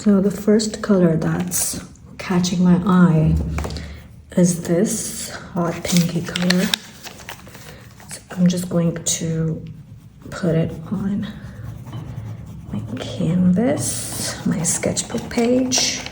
So the first color that's catching my eye is this hot pinky color. So I'm just going to put it on my canvas, my sketchbook page.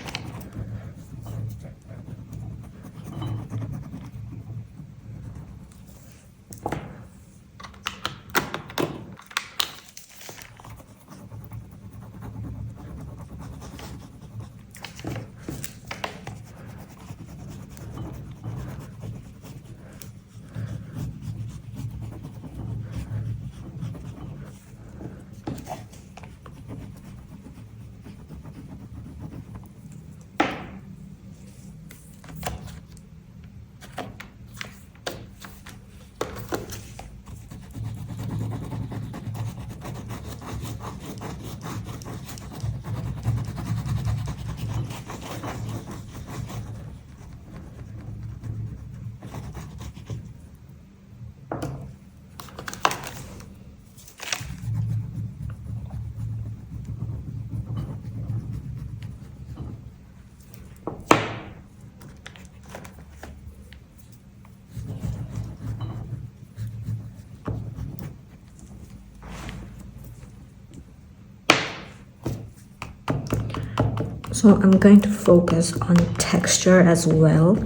So I'm going to focus on texture as well.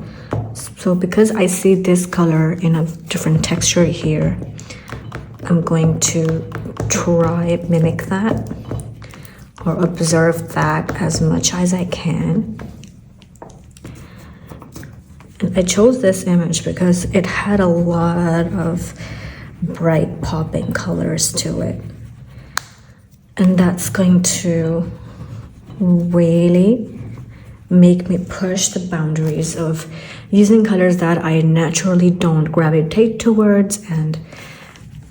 So because I see this color in a different texture here, I'm going to try mimic that or observe that as much as I can. And I chose this image because it had a lot of bright popping colors to it. And that's going to really make me push the boundaries of using colors that I naturally don't gravitate towards, and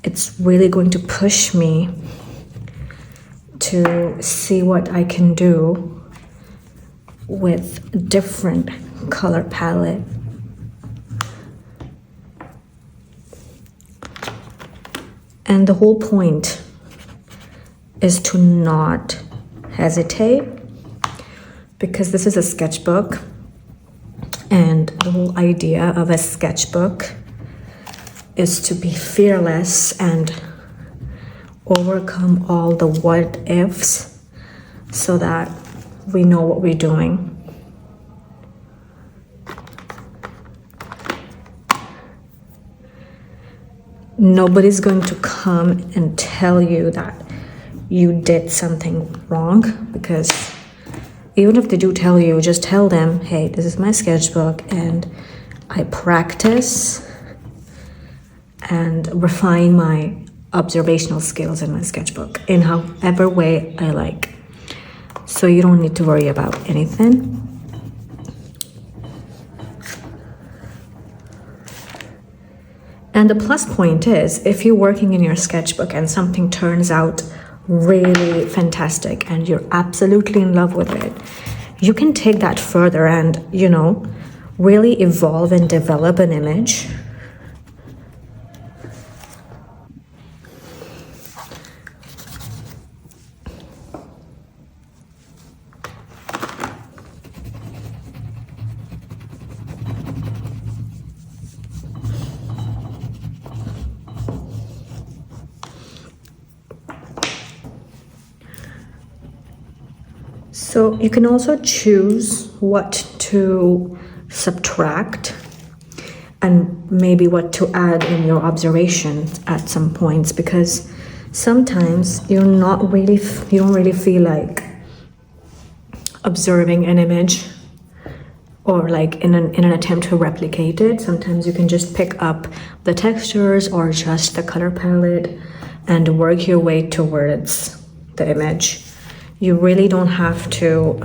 it's really going to push me to see what I can do with different color palette. And the whole point is to not hesitate, because this is a sketchbook, and the whole idea of a sketchbook is to be fearless and overcome all the what ifs so that we know what we're doing. Nobody's going to come and tell you that you did something wrong, because even if they do tell you, just tell them, hey, this is my sketchbook and I practice and refine my observational skills in my sketchbook in however way I like. So you don't need to worry about anything. And the plus point is, if you're working in your sketchbook and something turns out really fantastic and you're absolutely in love with it, you can take that further and, you know, really evolve and develop an image. So you can also choose what to subtract and maybe what to add in your observation at some points, because sometimes you don't really feel like observing an image or like in an attempt to replicate it. Sometimes you can just pick up the textures or just the color palette and work your way towards the image. You really don't have to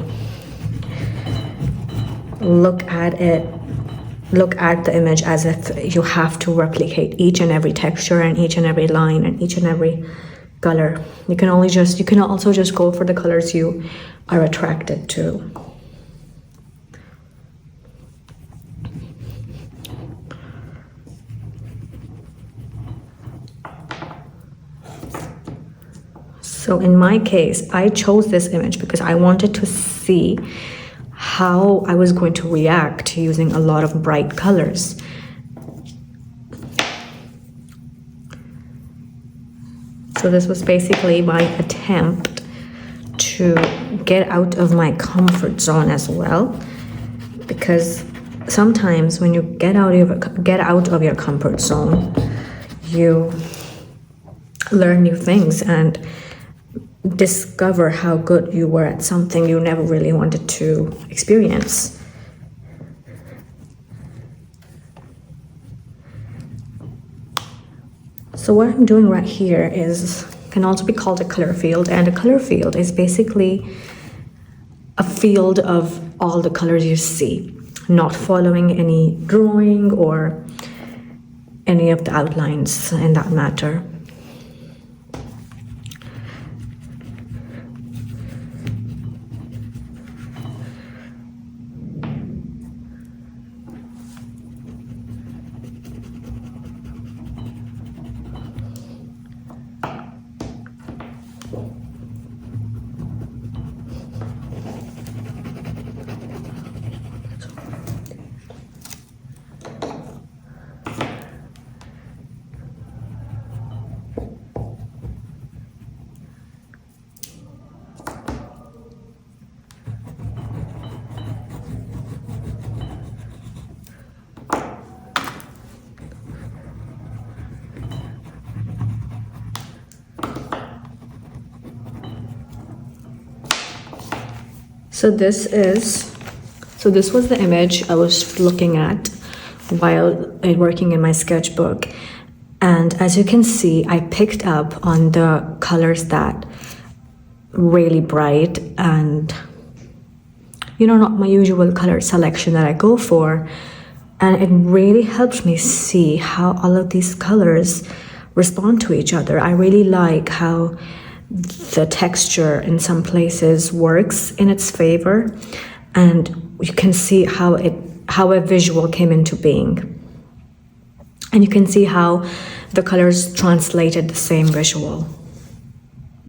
look at the image as if you have to replicate each and every texture and each and every line and each and every color. You can also just go for the colors you are attracted to. So in my case, I chose this image because I wanted to see how I was going to react to using a lot of bright colors. So this was basically my attempt to get out of my comfort zone as well, because sometimes when you get out of your comfort zone, you learn new things and discover how good you were at something you never really wanted to experience. So what I'm doing right here can also be called a color field, and a color field is basically a field of all the colors you see, not following any drawing or any of the outlines in that matter. So this was the image I was looking at while working in my sketchbook. And as you can see, I picked up on the colors that really bright and, not my usual color selection that I go for. And it really helped me see how all of these colors respond to each other. I really like how the texture in some places works in its favor, and you can see how a visual came into being, and you can see how the colors translated the same visual.